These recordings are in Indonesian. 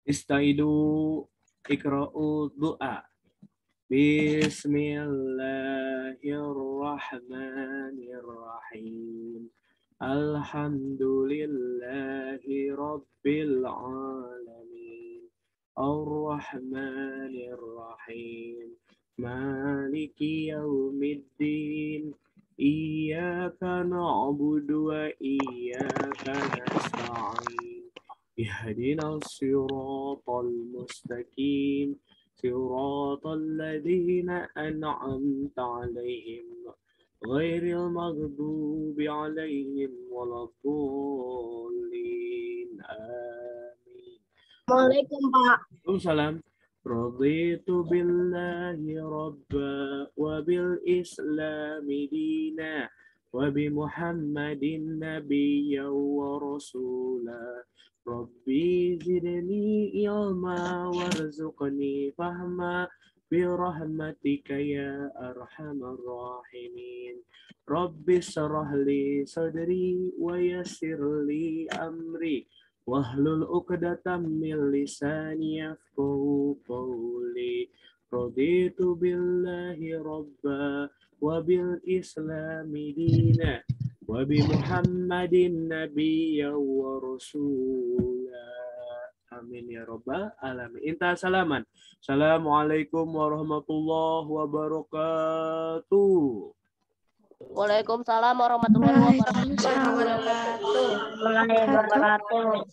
Istaidu ikra'u du'a. Bismillahirrahmanirrahim. Alhamdulillahi rabbil alamin. Ar-Rahmanir-Rahim. Maliki yaumiddin. Iyyaka na'budu wa iyyaka nasta'in. Ihdinas siratal mustaqim. صراط الذين أنعمت عليهم غير المغضوب عليهم ولا الضالين آمين. Assalamualaikum Pak. Waalaikumsalam. Raditu billahi rabba wa bil islami dina wa bi Muhammadin nabiyya wa rasula. Rabbi zidni ilma warzuqni fahma birahmatika ya arhamar rahimin. Rabbi shrah li sadri wa yassir li amri wahlul 'uqdatam min lisani yafqahu qawli. Raditu billahi rabba wa bil islami dina wa bi Muhammadin nabiyya wa rasula. Amin ya rabbal alamin. Inta salaman. Assalamualaikum warahmatullahi wabarakatuh. Waalaikumsalam warahmatullahi Wabarakatuh.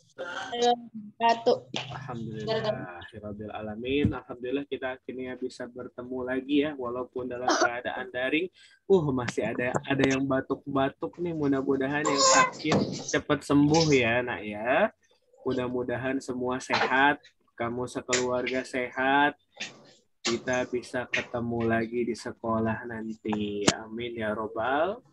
Alhamdulillahirabbil alamin. Alhamdulillah kita akhirnya bisa bertemu lagi ya, walaupun dalam keadaan daring. Masih ada yang batuk-batuk nih. Mudah-mudahan yang sakit cepat sembuh ya, Nak ya. Mudah-mudahan semua sehat, kamu sekeluarga sehat. Kita bisa ketemu lagi di sekolah nanti. Amin ya robbal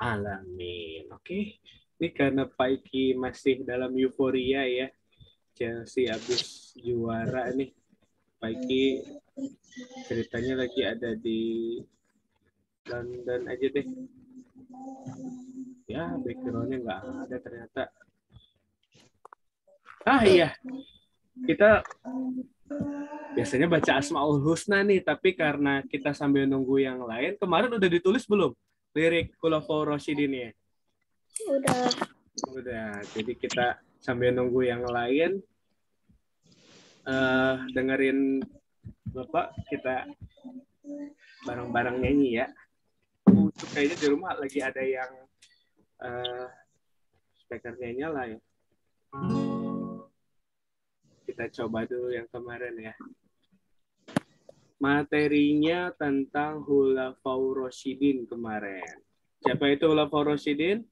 alamin. Oke. Ini karena Paiki masih dalam euforia ya. Chelsea habis juara nih. Paiki ceritanya lagi ada di London aja deh. Ya, background-nya nggak ada ternyata. Iya, kita biasanya baca Asmaul Husna nih, tapi karena kita sambil nunggu yang lain, kemarin udah ditulis belum lirik Khulafaur Rasyidin ya? Udah, jadi kita sambil nunggu yang lain, dengerin Bapak kita bareng-bareng nyanyi ya. Kayaknya di rumah lagi ada yang speakernya nyala ya. Kita coba dulu yang kemarin ya. Materinya tentang Khulafaur Rasyidin kemarin. Siapa itu Khulafaur Rasyidin?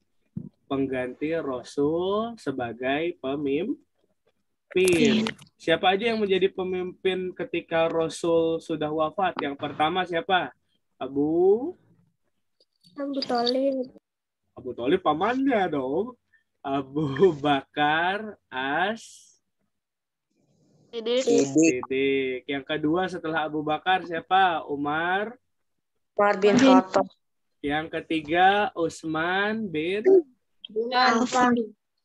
Pengganti Rasul sebagai pemimpin. Siapa aja yang menjadi pemimpin ketika Rasul sudah wafat? Yang pertama siapa? Abu Thalib. Abu Thalib pamannya dong. Abu Bakar Siddiq. Yang kedua setelah Abu Bakar siapa? Umar bin Khattab. Yang ketiga Utsman bin Affan.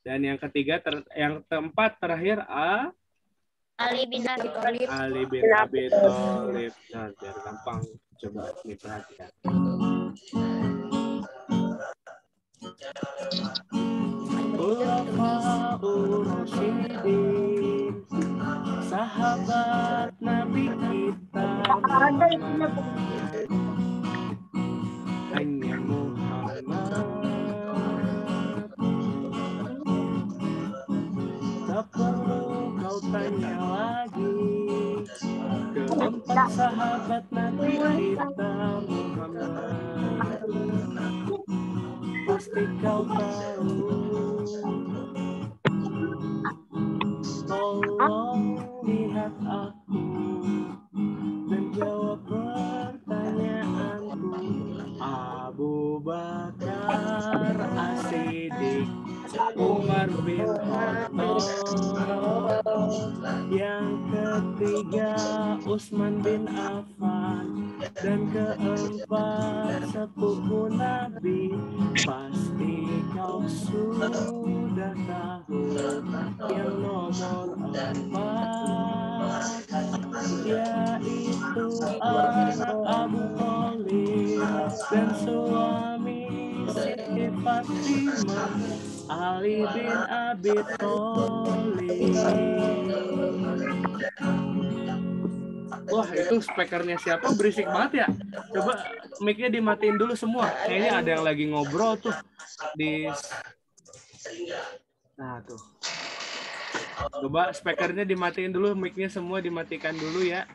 Dan yang ketiga yang keempat terakhir Ali bin Abi Thalib. Ali bin Abi Thalib. Nah, biar gampang coba diperhatikan. Khulafaur Rasyidin, sahabat Nabi kita hanya Muhammad. Tak perlu kau tanya lagi, keempat sahabat Nabi kita Muhammad. Pasti kau tahu. Tolong lihat aku dan jawab pertanyaanku. Abu Bakar As-Siddiq, Umar bin Khattab. Yang ketiga Utsman bin Affan. Dan keempat sepupu Nabi. Pasti kau suka. Fatimah, Ali bin Abi Thalib. Wah, itu speakernya siapa? Berisik banget ya. Coba mic-nya dimatiin dulu semua. Kayaknya ada yang lagi ngobrol tuh di. Nah, tuh. Coba speakernya dimatiin dulu, mic-nya semua dimatikan dulu ya.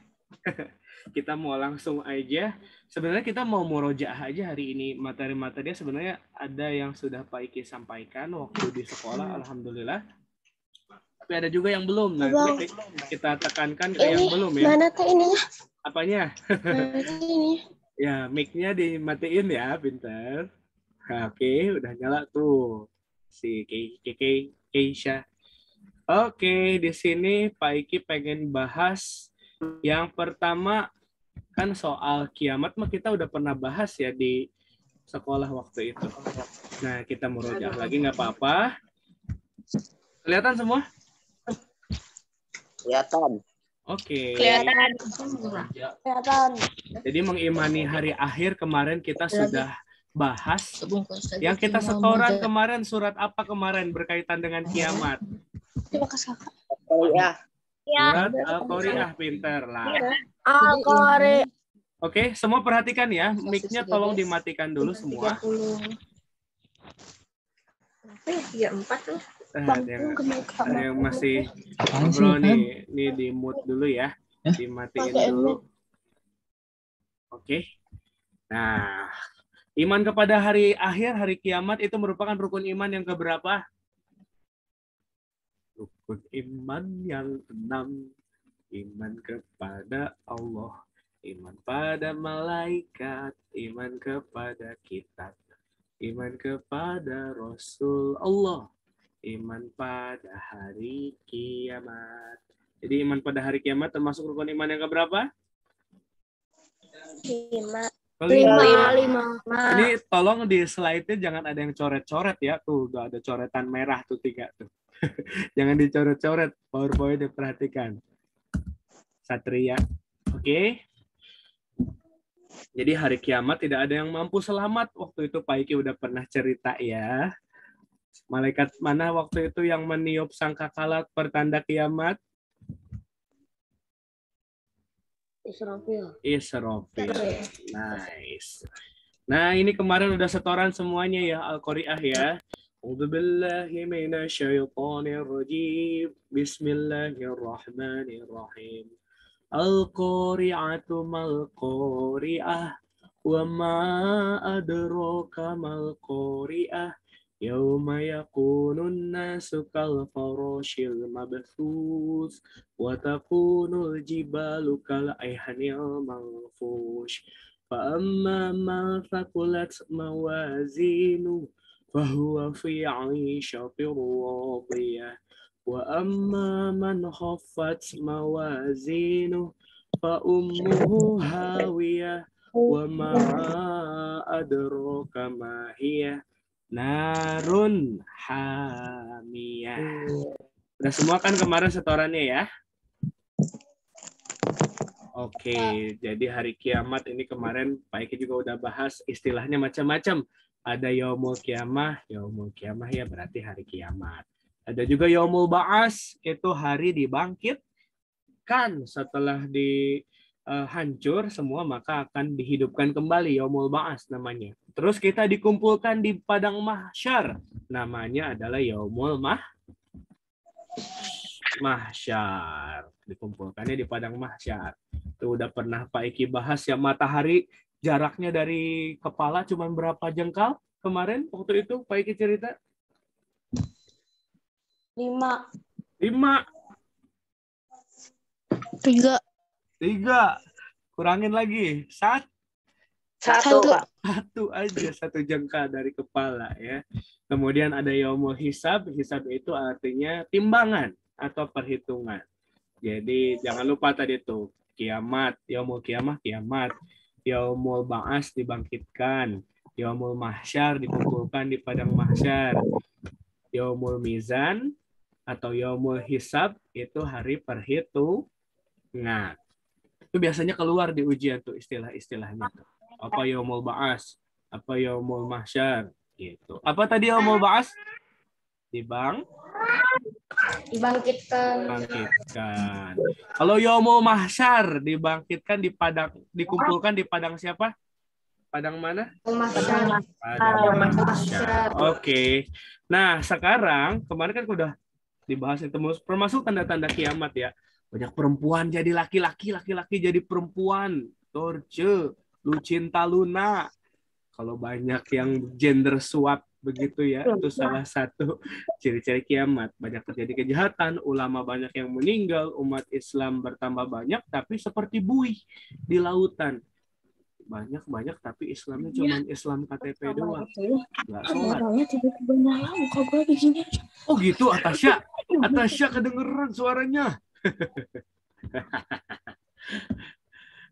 Kita mau langsung aja. Sebenarnya kita mau murojaah aja hari ini. Materi-materinya sebenarnya ada yang sudah Pak Iki sampaikan waktu di sekolah, alhamdulillah. Tapi ada juga yang belum. Nanti kita tekankan ke yang belum ya. Mana teh ininya? Apanya? Ini. Ya, mic-nya dimatiin ya, pinter. Nah, oke, udah nyala tuh si Keisha. Oke, di sini Pak Iki pengen bahas yang pertama kan soal kiamat mah kita udah pernah bahas ya di sekolah waktu itu. Nah, kita murojaah lagi nggak apa-apa. Kelihatan semua? Kelihatan. Oke. Kelihatan. Jadi mengimani hari akhir kemarin kita sudah bahas. Yang kita setoran kemarin surat apa kemarin berkaitan dengan kiamat? Ya. Surat Al-Qari'ah, pinter lah. Al-Qari. Oke, semua perhatikan ya. Mic-nya tolong dimatikan dulu semua. Ya, 4 tuh. Ada yang masih ngobrol nih. Nih di mute dulu ya. Dimatiin dulu. Oke. Nah, iman kepada hari akhir, hari kiamat itu merupakan rukun iman yang keberapa? Rukun iman yang 6. Iman kepada Allah, iman pada malaikat, iman kepada kitab, iman kepada Rasul Allah, iman pada hari kiamat. Jadi iman pada hari kiamat termasuk rukun iman yang keberapa? 5. Ini tolong di slide-nya jangan ada yang coret-coret ya. Tuh, udah ada coretan merah tuh 3 tuh. Jangan dicoret-coret. PowerPoint diperhatikan. Satria. Oke. Jadi hari kiamat tidak ada yang mampu selamat. Waktu itu Pak Iki udah pernah cerita ya. Malaikat mana waktu itu yang meniup sangkakala pertanda kiamat? Israfil. Nice. Nah, ini kemarin udah setoran semuanya ya Al-Qari'ah ya. A'udzubillahi minasyaitonirrajim. Bismillahirrahmanirrahim. Al-Qari'atu mal-Qari'ah. Wa ma adraka mal-Qari'ah. Yauma yakunun nasu kal farashil mabthus wa takunul jibalu kal ayhanil manfush fa amma ma thaqulat mawazinu fahuwa fi 'ishatir radiyah wa amma man khaffat mawazinu fa ummuhu hawiyah wa ma adraka ma hiya narun hamiyah. Udah semua kan kemarin setorannya ya? Oke, jadi hari kiamat ini kemarin Pak Iki juga udah bahas istilahnya macam-macam. Ada yaumul kiamah ya berarti hari kiamat. Ada juga yaumul ba'as, itu hari dibangkitkan setelah hancur semua maka akan dihidupkan kembali, yaumul ba'as namanya. Terus kita dikumpulkan di padang mahsyar. Namanya adalah yaumul mahsyar. Dikumpulkannya di padang mahsyar. Itu udah pernah Pak Iki bahas ya, matahari jaraknya dari kepala cuma berapa jengkal kemarin waktu itu Pak Iki cerita? 5. 3. 3. Kurangin lagi. 1. 1, Pak. 1 aja, 1 jengkal dari kepala ya. Kemudian ada yaumul hisab. Hisab itu artinya timbangan atau perhitungan. Jadi jangan lupa tadi tuh kiamat, yaumul kiamah kiamat, yaumul ba'as dibangkitkan, yaumul mahsyar dikumpulkan di padang mahsyar, yaumul mizan atau yaumul hisab itu hari perhitungan. Itu biasanya keluar di ujian tuh istilah-istilahnya tuh. Apa yaumul ba'as, apa yaumul mahsyar, Gitu. Apa tadi yang mau bahas? Dibangkitkan. Bangkitkan. Kalau yaumul mahsyar dibangkitkan di padang, dikumpulkan di padang siapa? Padang mana? Mahsyar. Padang mahsyar. Oke. Nah, sekarang kemarin kan udah dibahas itu termasuk tanda-tanda kiamat ya. Banyak perempuan jadi laki-laki, laki-laki jadi perempuan. Torce, Lucinta Luna. Kalau banyak yang gender swap begitu ya, itu salah satu ciri-ciri kiamat. Banyak terjadi kejahatan, ulama banyak yang meninggal, umat Islam bertambah banyak, tapi seperti buih di lautan. Banyak tapi Islamnya cuma Islam KTP doang. Nggak sholat. Oh gitu, Atasya. Atasya kedengeran suaranya.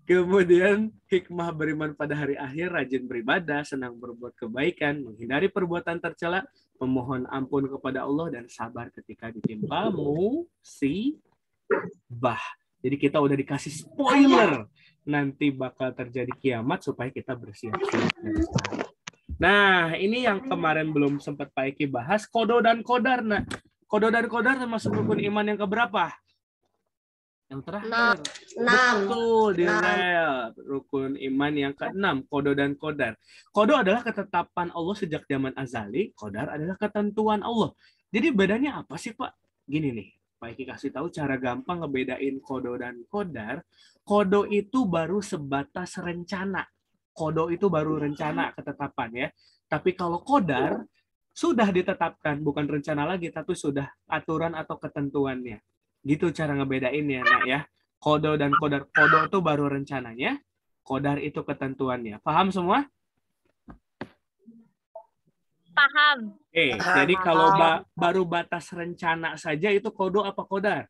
Kemudian hikmah beriman pada hari akhir, rajin beribadah, senang berbuat kebaikan, menghindari perbuatan tercela, memohon ampun kepada Allah, dan sabar ketika ditimpa musibah. Jadi kita udah dikasih spoiler. Nanti bakal terjadi kiamat supaya kita bersiap-siap. Nah, ini yang kemarin belum sempat Pak Eki bahas, kodo dan kodar. Nah, kodo dan kodar termasuk rukun iman yang keberapa? Yang terakhir. 6. Betul, di rel. Rukun iman yang ke-6, kodo dan kodar. Kodo adalah ketetapan Allah sejak zaman azali, kodar adalah ketentuan Allah. Jadi bedanya apa sih, Pak? Gini nih, Pak Eki kasih tahu cara gampang ngebedain kodo dan kodar. Kodo itu baru sebatas rencana. Kodo itu baru rencana, ketetapan ya. Tapi kalau kodar, sudah ditetapkan, bukan rencana lagi, tapi sudah aturan atau ketentuannya. Gitu cara ngebedainnya, nak ya. Kodo dan kodar. Kodo itu baru rencananya, kodar itu ketentuannya. Paham semua? Paham. Jadi kalau baru batas rencana saja itu kodo apa kodar?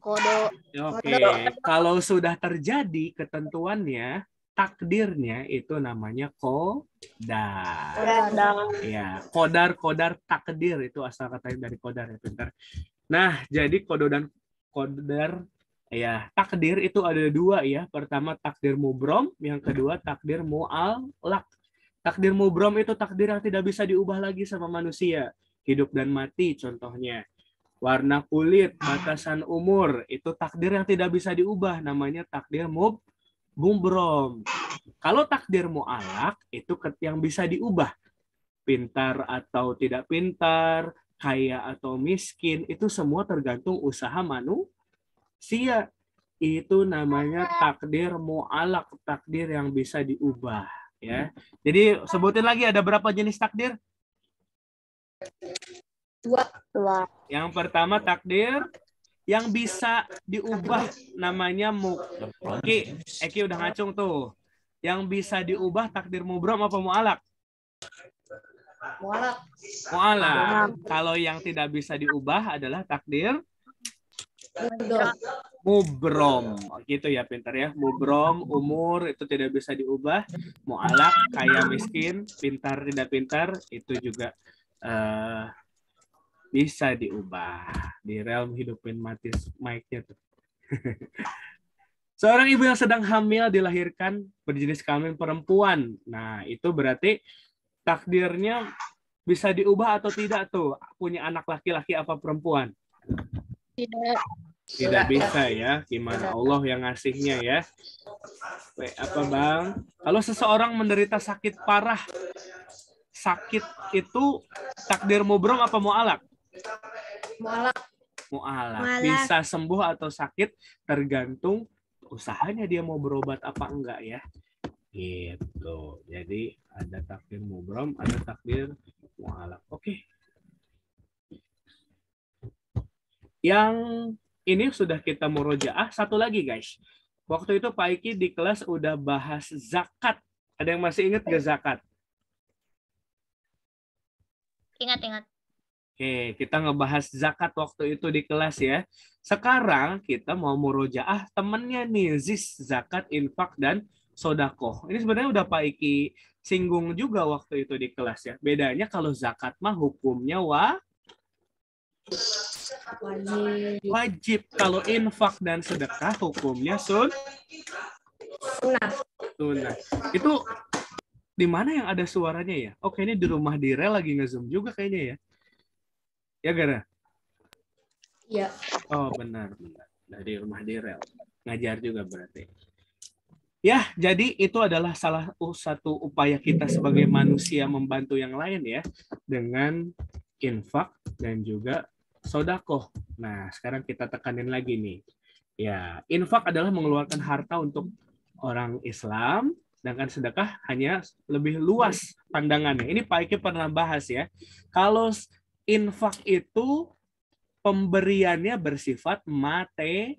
Kodo. Oke, kalau sudah terjadi ketentuannya, takdirnya itu namanya kodar. Ya, kodar takdir itu asal katanya dari kodar ya, pintar. Nah, jadi kodo dan kodar ya, takdir itu ada dua ya. Pertama takdir mubrom, yang kedua takdir mu'allaq. Takdir mubrom itu takdir yang tidak bisa diubah lagi sama manusia. Hidup dan mati contohnya. Warna kulit, batasan umur, itu takdir yang tidak bisa diubah, namanya takdir mubrom. Kalau takdir mu'allaq itu yang bisa diubah. Pintar atau tidak pintar, kaya atau miskin, itu semua tergantung usaha manusia. Itu namanya takdir mu'allaq, takdir yang bisa diubah. Ya. Jadi sebutin lagi ada berapa jenis takdir? 2. Yang pertama takdir yang bisa diubah namanya Eki udah ngacung tuh. Yang bisa diubah takdir mubrom apa mu'allaq? Mu'allaq. Kalau yang tidak bisa diubah adalah takdir mubrom. Gitu ya, pintar ya. Mubrom, umur itu tidak bisa diubah. Mu'allaq, kaya miskin, pintar tidak pintar itu juga bisa diubah. Di realm hidupin mati mic-nya tuh. Seorang ibu yang sedang hamil dilahirkan berjenis kelamin perempuan. Nah, itu berarti takdirnya bisa diubah atau tidak tuh? Punya anak laki-laki apa perempuan? Tidak bisa ya. Gimana Allah yang ngasihnya ya? Apa Bang? Kalau seseorang menderita sakit parah, sakit itu takdir mubrom apa mu'allaq? Mu'allaq. Bisa sembuh atau sakit tergantung usahanya dia mau berobat apa enggak ya. Gitu. Jadi ada takdir mubrom, ada takdir mu'allaq. Oke. Yang ini sudah kita murojaah. Satu lagi guys. Waktu itu Pak Iki di kelas udah bahas zakat. Ada yang masih ingat gak zakat? Ingat. Oke, kita ngebahas zakat waktu itu di kelas ya. Sekarang kita mau murojaah temennya nih, zis, zakat, infak, dan sodakoh. Ini sebenarnya udah Pak Iki singgung juga waktu itu di kelas ya. Bedanya kalau zakat mah hukumnya wajib. Kalau infak dan sedekah hukumnya sunnah. Itu Di mana yang ada suaranya ya? Oke, ini di rumah Direl lagi nge-zoom juga kayaknya ya. Ya, Gara? Iya. Oh, benar, benar. Dari rumah Direl. Ngajar juga berarti. Ya, jadi itu adalah salah satu upaya kita sebagai manusia membantu yang lain ya. Dengan infak dan juga sodakoh. Nah, sekarang kita tekanin lagi nih. Ya, infak adalah mengeluarkan harta untuk orang Islam, sedangkan sedekah hanya lebih luas pandangannya. Ini Pak Iki pernah bahas ya. Kalau infak itu pemberiannya bersifat materi.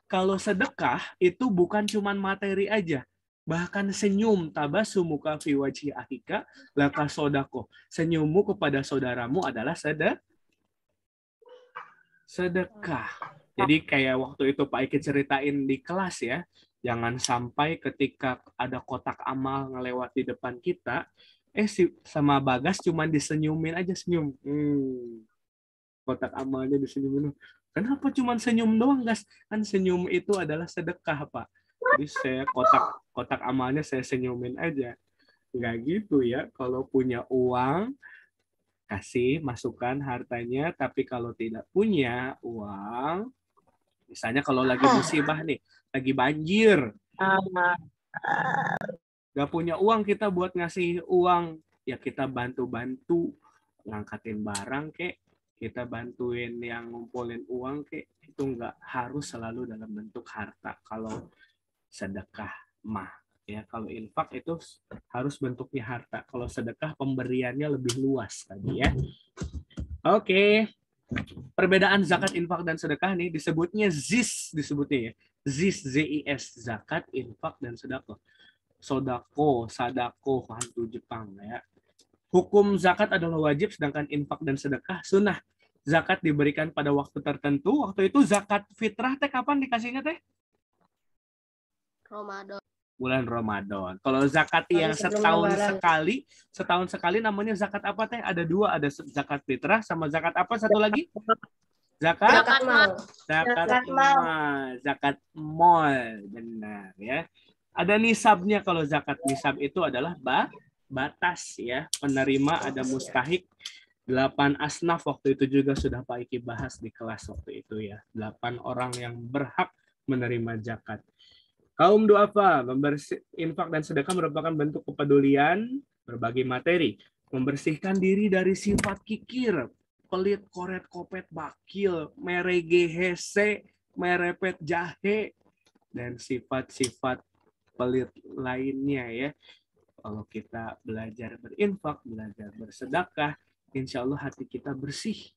Kalau sedekah itu bukan cuma materi aja. Bahkan senyum tabasumuka fi wajhi akhika laka sodako. Senyummu kepada saudaramu adalah sedekah. Jadi kayak waktu itu Pak Iki ceritain di kelas ya, jangan sampai ketika ada kotak amal ngelewat di depan kita, sama Bagas cuma disenyumin aja senyum. Kotak amalnya disenyumin. Kenapa cuma senyum doang, guys? Kan senyum itu adalah sedekah, Pak. Jadi saya kotak amalnya saya senyumin aja. Nggak gitu ya. Kalau punya uang, kasih masukan hartanya. Tapi kalau tidak punya uang, misalnya kalau lagi musibah nih, lagi banjir, nggak punya uang kita buat ngasih uang, ya kita bantu-bantu ngangkatin barang kek, kita bantuin yang ngumpulin uang kek, itu nggak harus selalu dalam bentuk harta. Kalau sedekah mah ya, kalau infak itu harus bentuknya harta. Kalau sedekah pemberiannya lebih luas tadi ya. Oke. Perbedaan zakat, infak, dan sedekah nih disebutnya ZIS, disebutnya ya. ZIS, ZIS, zakat, infak, dan sedekah. Sodako, sadako, hantu Jepang ya. Hukum zakat adalah wajib, sedangkan infak dan sedekah sunnah. Zakat diberikan pada waktu tertentu. Waktu itu zakat fitrah teh kapan dikasihnya teh? Ramadan. Bulan Ramadan. Kalau zakat yang setahun sekali namanya zakat apa teh? Ada dua, ada zakat fitrah sama zakat apa satu lagi? Zakat mal. zakat mal, benar ya. Ada nisabnya. Kalau zakat nisab itu adalah batas ya. Penerima ada mustahik 8 asnaf, waktu itu juga sudah Pak Iki bahas di kelas waktu itu ya. 8 orang yang berhak menerima zakat. Kaum duafa, infak dan sedekah merupakan bentuk kepedulian berbagi materi, membersihkan diri dari sifat kikir, pelit, koret, kopet, bakil, merege, hese, merepet, jahe, dan sifat-sifat pelit lainnya ya. Kalau kita belajar berinfak, belajar bersedekah, insya Allah hati kita bersih.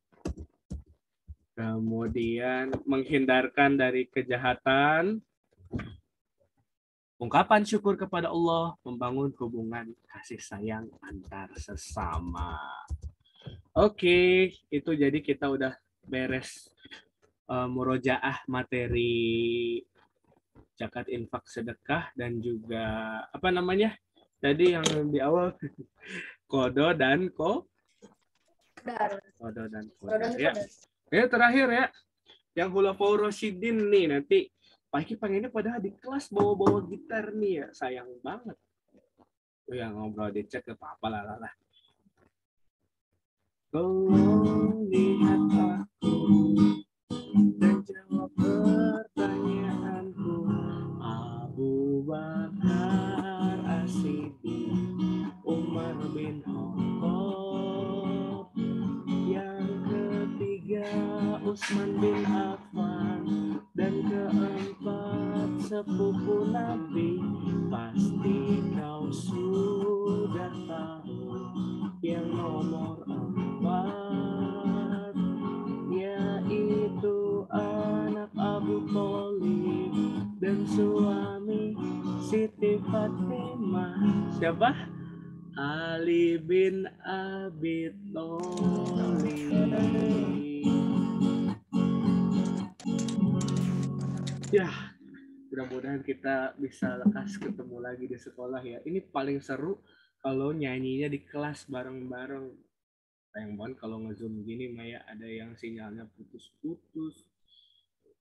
Kemudian menghindarkan dari kejahatan, ungkapan syukur kepada Allah, membangun hubungan kasih sayang antar sesama. Oke, itu jadi kita udah beres murojaah materi zakat, infak, sedekah, dan juga apa namanya tadi yang di awal kodo dan kodo dan kodar ya. Ya terakhir ya, yang Khulafaur Rasyidin nih nanti Pak Iki pengennya padahal di kelas bawa-bawa gitar nih ya, sayang banget. Ya ngobrol di chat ke apa lah. Tolong lihat aku dan jawab pertanyaanku. Abu Bakar As-Siddiq, Umar bin Khattab, yang ketiga Utsman bin Affan, dan keempat sepupu Nabi. Pasti kau sudah tahu yang nomor 4, yaitu anak Abu Thalib dan suami Siti Fatimah. Siapa? Ali bin Abi Thalib. Ya, mudah-mudahan kita bisa lekas ketemu lagi di sekolah ya. Ini paling seru kalau nyanyinya di kelas bareng-bareng. Sayang banget kalau nge-zoom gini, Maya, ada yang sinyalnya putus-putus.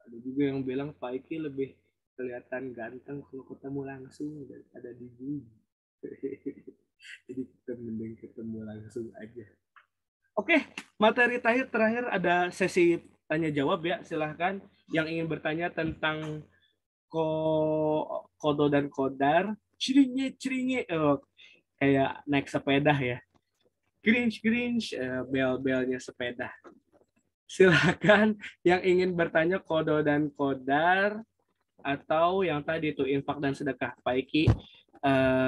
Ada juga yang bilang Pak Iki lebih kelihatan ganteng kalau ketemu langsung daripada di Zoom. Jadi kita mending ketemu langsung aja. Oke, materi terakhir ada sesi tanya jawab ya. Silahkan yang ingin bertanya tentang kodo dan kodar. Ceringe, kayak naik sepeda ya. Cringe, bel-belnya sepeda. Silakan yang ingin bertanya kodo dan kodar atau yang tadi itu infak dan sedekah. Pak Iki,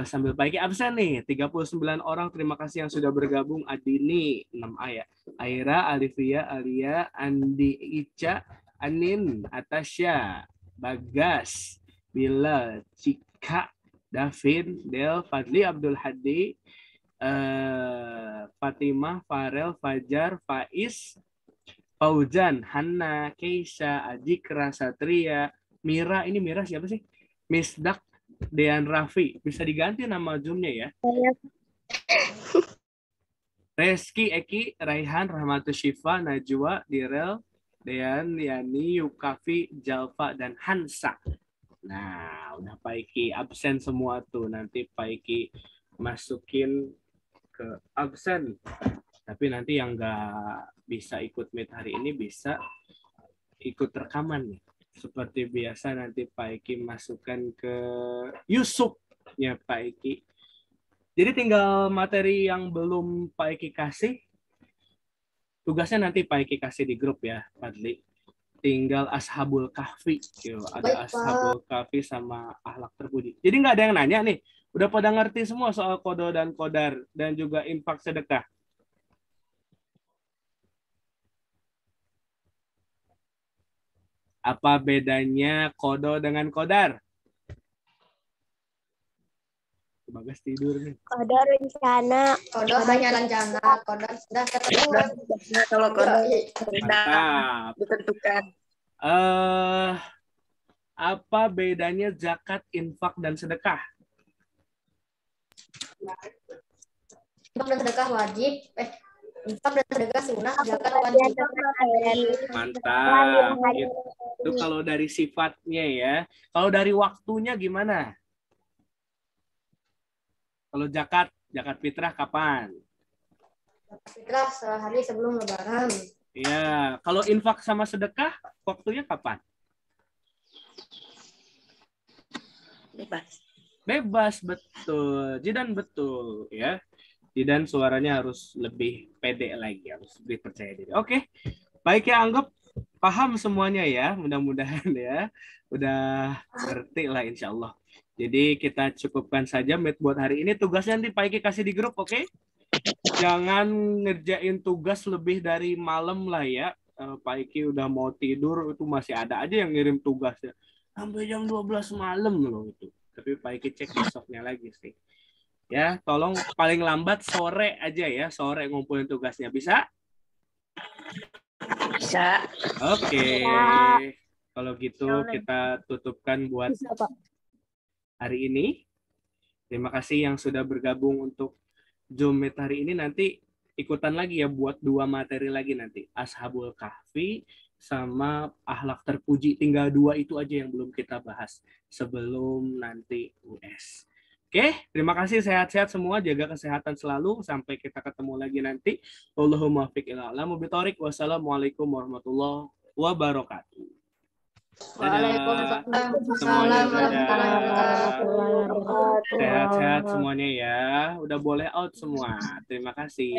sambil Pak Iki absen nih, 39 orang, terima kasih yang sudah bergabung. Adini 6A ya, Aira, Alivia, Alia, Andi, Ica, Anin, Atasya, Bagas, Bila, Cika, Davin, Del, Fadli, Abdul Hadi, Fatimah, Farel, Fajar, Faiz, Fauzan, Hanna, Keisha, Ajikra, Satria, Mira. Ini Mira siapa sih? Misdak, Dean Raffi. Bisa diganti nama Zoom-nya ya. Reski, Eki, Raihan, Rahmatus Syifa, Najwa, Direl, Dean, Yani, Yukafi, Jalfa, dan Hansa. Nah, udah Pak Iki absen semua tuh. Nanti Pak Iki masukin ke absen. Tapi nanti yang nggak bisa ikut meet hari ini bisa ikut rekaman nih. Seperti biasa nanti Pak Iki masukkan ke Yusuf-nya Pak Iki. Jadi tinggal materi yang belum Pak Iki kasih, tugasnya nanti Pak Iki kasih di grup ya, Fadli. Tinggal Ashabul Kahfi. Ada Ashabul Kahfi sama Akhlak Terpuji. Jadi nggak ada yang nanya nih. Udah pada ngerti semua soal kodo dan kodar dan juga infak sedekah. Apa bedanya kodo dengan kodar? Bagas tidur nih. Kodo rencana. Kodo hanya rencana, kodar sudah ketentuan. Kalau kodo Mantap. ditentukan. Apa bedanya zakat, infak, dan sedekah? Infak dan sedekah wajib. Infak dan sedekah sunnah, zakat wajib. Mantap. Itu kalau dari sifatnya ya. Kalau dari waktunya gimana? Kalau zakat fitrah kapan? Fitrah sehari sebelum Lebaran. Iya. Kalau infak sama sedekah waktunya kapan? Bebas, betul. Jidan betul ya. Jidan suaranya harus lebih pede lagi, harus lebih percaya diri. Oke. Baik ya, anggap paham semuanya ya, mudah-mudahan ya. Udah ngerti lah insya Allah. Jadi kita cukupkan saja meet buat hari ini. Tugasnya nanti Pak Iki kasih di grup, oke? Jangan ngerjain tugas lebih dari malam lah ya. Pak Iki udah mau tidur, itu masih ada aja yang ngirim tugasnya. Sampai jam 12 malam loh itu. Tapi Pak Iki cek besoknya lagi sih. Ya, tolong paling lambat sore aja ya. Sore ngumpulin tugasnya. Bisa? Bisa. Oke. Kalau gitu kita tutupkan buat hari ini. Terima kasih yang sudah bergabung untuk Zoom Meet hari ini. Nanti ikutan lagi ya buat 2 materi lagi nanti. Ashabul Kahfi sama Akhlak Terpuji. Tinggal 2 itu aja yang belum kita bahas sebelum nanti US. Oke, terima kasih, sehat-sehat semua, jaga kesehatan selalu. Sampai kita ketemu lagi nanti. Allahumma fiq ila alam bitorik. Wassalamualaikum warahmatullahi wabarakatuh. Waalaikumsalam warahmatullahi wabarakatuh. Sehat-sehat semuanya ya. Udah boleh out semua. Terima kasih.